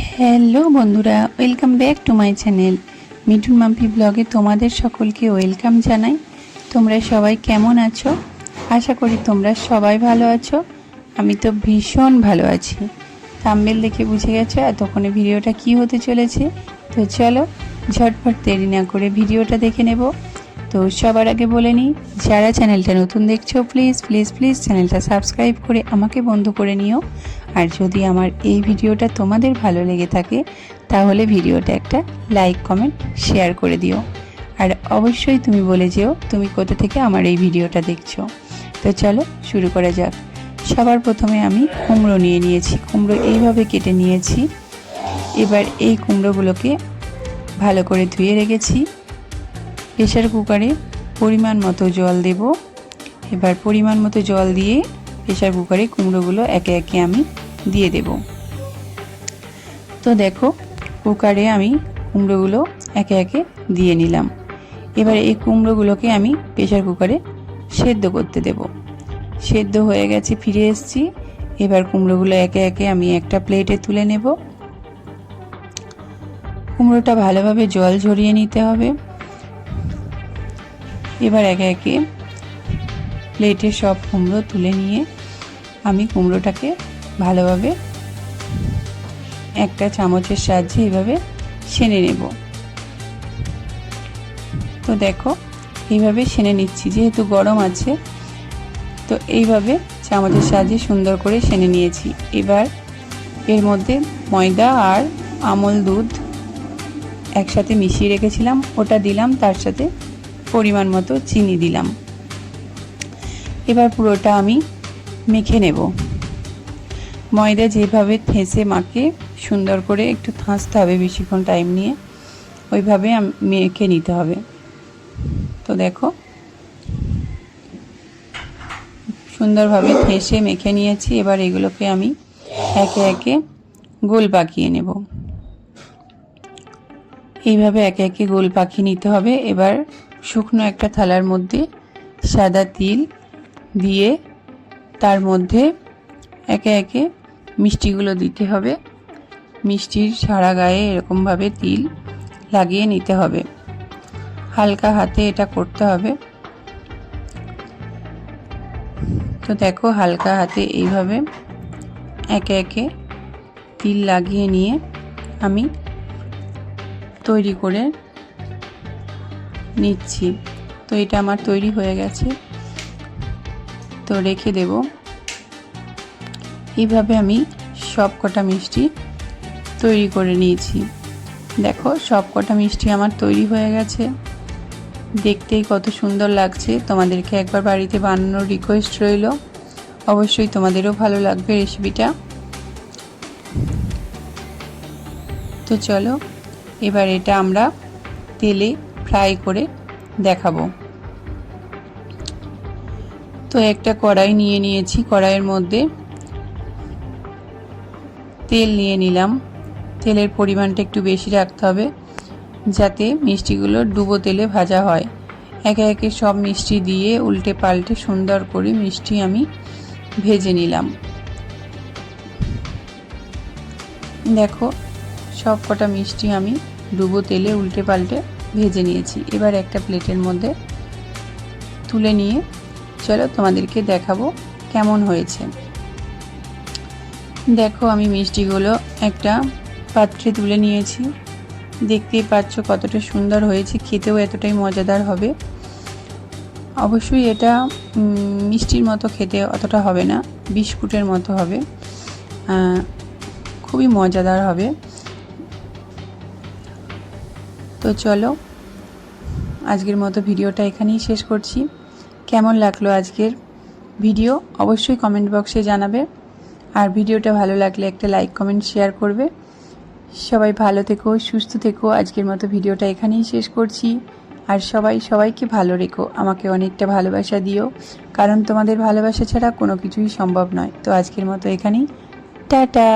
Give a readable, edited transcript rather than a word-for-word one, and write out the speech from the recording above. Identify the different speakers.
Speaker 1: Hello বন্ধুরা, welcome back to my channel Mithun Mampi ব্লগে তোমাদের সকলকে ওয়েলকাম জানাই। তোমরা সবাই কেমন আছো? আশা করি তোমরা সবাই ভালো আছো। আমি তো ভীষণ ভালো আছি। থাম্বনেল দেখে বুঝে গেছো এতক্ষণে ভিডিওটা কি হতে চলেছে। তো চলো ঝটপট দেরি না করে ভিডিওটা দেখে নেব। তো সবার আগে বলে নিই, যারা চ্যানেলটা নতুন দেখছো প্লিজ প্লিজ প্লিজ চ্যানেলটা সাবস্ক্রাইব করে আমাকে বন্ধু করে নিও। আর যদি আমার এই ভিডিওটা তোমাদের ভালো লেগে থাকে তাহলে ভিডিওটা একটা লাইক কমেন্ট শেয়ার করে দিও। আর অবশ্যই তুমি বলে যেও তুমি কোথা থেকে আমার এই ভিডিওটা দেখছো। তো চলো শুরু করা যাক। সবার প্রথমে আমি কুমড়ো নিয়ে নিয়েছি, কুমড়ো এইভাবে কেটে নিয়েছি। এবার এই কুমড়োগুলোকে ভালো করে ধুয়ে রেখেছি। প্রেসার কুকারে পরিমাণ মতো জল দেব। এবার পরিমাণ মতো জল দিয়ে প্রেসার কুকারে কুমড়োগুলো একে একে আমি দিয়ে দেব। তো দেখো কুকারে আমি কুমড়োগুলো একে একে দিয়ে নিলাম। এবার এই কুমড়োগুলোকে আমি প্রেসার কুকারে সেদ্ধ করতে দেব। সেদ্ধ হয়ে গেছে, ফিরে এসেছি। এবার কুমড়োগুলো একে একে আমি একটা প্লেটে তুলে নেব। কুমড়োটা ভালোভাবে জল ঝরিয়ে নিতে হবে। এবার একে একে প্লেটে সব কুমড়ো তুলে নিয়ে আমি কুমড়োটাকে ভালোভাবে একটা চামচের সাহায্যে এইভাবে সেনে নেব। তো দেখো এইভাবে সেনে নিচ্ছি, যেহেতু গরম আছে তো এইভাবে চামচের সাহায্যে সুন্দর করে সেনে নিয়েছি। এবার এর মধ্যে ময়দা আর আমল দুধ একসাথে মিশিয়ে রেখেছিলাম, ওটা দিলাম, তার সাথে পরিমাণ মতো চিনি দিলাম। এবার পুরোটা আমি মেখে নেব। ময়দা যেভাবে ঠেসে মাখে সুন্দর করে একটু থাঁচতে হবে, বেশিক্ষণ টাইম নিয়ে ওইভাবে মেখে নিতে হবে। তো দেখো সুন্দরভাবে ঠেসে মেখে নিয়েছি। এবার এগুলোকে আমি একে একে গোল পাকিয়ে নেব। এইভাবে একে একে গোল পাকিয়ে নিতে হবে। এবার শুকনো একটা থালার মধ্যে সাদা তিল দিয়ে তার মধ্যে একে একে মিষ্টিগুলো দিতে হবে। মিষ্টির সারা গায়ে এরকমভাবে তিল লাগিয়ে নিতে হবে। হালকা হাতে এটা করতে হবে। তো দেখো হালকা হাতে এইভাবে একে একে তিল লাগিয়ে নিয়ে আমি তৈরি করে নিচ্ছি। তো এটা আমার তৈরি হয়ে গেছে, তো রেখে দেব। এইভাবে আমি সব কটা মিষ্টি তৈরি করে নিয়েছি। দেখো সব কটা মিষ্টি আমার তৈরি হয়ে গেছে, দেখতেই কত সুন্দর লাগছে। তোমাদেরকে একবার বাড়িতে বানানোর রিকোয়েস্ট রইল, অবশ্যই তোমাদেরও ভালো লাগবে রেসিপিটা। তো চলো এবার এটা আমরা তেলে ফ্রাই করে দেখাবো। তো একটা কড়াই নিয়ে নিয়েছি, কড়াইয়ের মধ্যে তেল নিয়ে নিলাম। তেলের পরিমাণটা একটু বেশি রাখতে হবে যাতে মিষ্টিগুলো ডুবো তেলে ভাজা হয়। একে একে সব মিষ্টি দিয়ে উল্টে পাল্টে সুন্দর করে মিষ্টি আমি ভেজে নিলাম। দেখো সব কটা মিষ্টি আমি ডুবো তেলে উল্টে পাল্টে ভেজে নিয়েছি। এবার একটা প্লেটের মধ্যে তুলে নিয়ে চলো তোমাদেরকে দেখাবো কেমন হয়েছে। দেখো আমি মিষ্টিগুলো একটা পাত্রে তুলে নিয়েছি, দেখতেই পাচ্ছ কতটা সুন্দর হয়েছে, খেতেও এতটাই মজাদার হবে। অবশ্যই এটা মিষ্টির মতো খেতে অতটা হবে না, বিস্কুটের মতো হবে, খুবই মজাদার হবে। তো চলো আজকের মতো ভিডিওটা এখানেই শেষ করছি। কেমন লাগলো আজকের ভিডিও অবশ্যই কমেন্ট বক্সে জানাবে। আর ভিডিওটা ভালো লাগলে একটা লাইক কমেন্ট শেয়ার করবে। সবাই ভালো থেকো, সুস্থ থেকো। আজকের মতো ভিডিওটা এখানেই শেষ করছি। আর সবাইকে ভালো রেখো, আমাকে অনেকটা ভালোবাসা দিও, কারণ তোমাদের ভালোবাসা ছাড়া কোনো কিছুই সম্ভব নয়। তো আজকের মতো এখানেই টাটা।